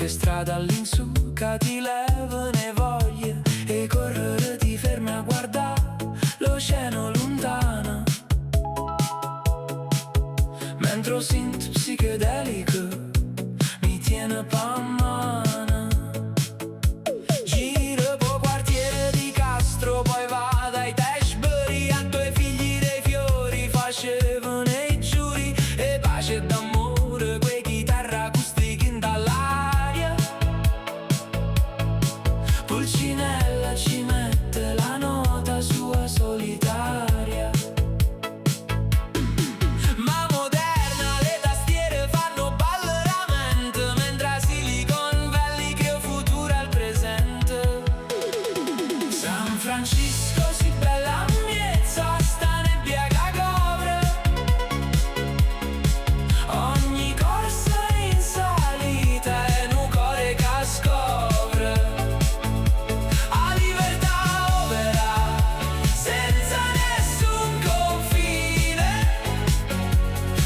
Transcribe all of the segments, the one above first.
che strada all'insù che ti levano voglie e correre ti fermi a guardare l'oceano lontano. Mentre sento psichedelico mi tiene pa' mano. Giro po' quartiere di Castro, poi vado ai Teshbury, a due figli dei fiori facevano i giuri e pace e d'amore, quei chitarra acustica in dall'aria. Pulcinella ci mette la nota sua solitaria. Ma moderna, le tastiere fanno balleramento, mentre Silicon Valley crea futuro al presente. San Francisco si bella miezza, sta nebbia che copre ogni corsa in salita è un cuore che scopre. A libertà opera senza nessun confine,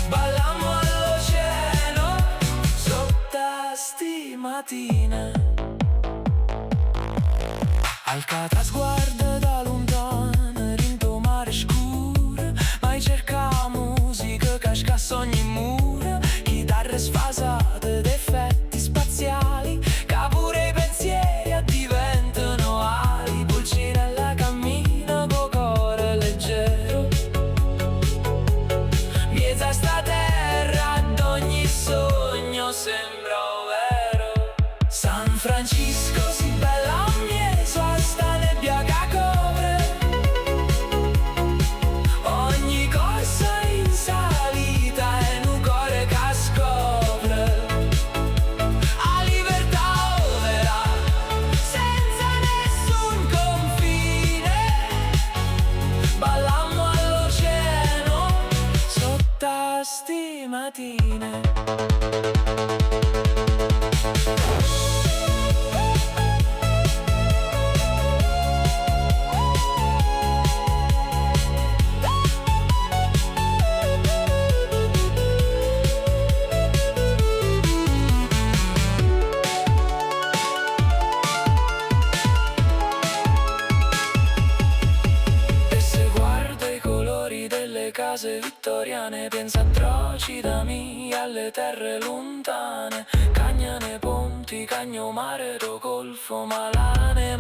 ballammo all'oceano sotto sti matine. Alcatraz guarda da lontano rinto mare scuro, mai cerca musica che scassa ogni muro, chitarre sfasate ed effetti spaziali, che pure i pensieri diventano ali. Pulcinella cammina co' cuore leggero, miezza sta terra ad ogni sogno sembra vero. San Francisco si bella miezza, sta nebbia che copre ogni corsa in salita è un cuore che scopre. A libertà opera senza nessun confine, ballammo all'oceano sotto sti matine. E se guardo i colori delle case vittoriane, penso a Trocidami, alle terre lontane, cagnane ponti, cagno mare, do golfo malane.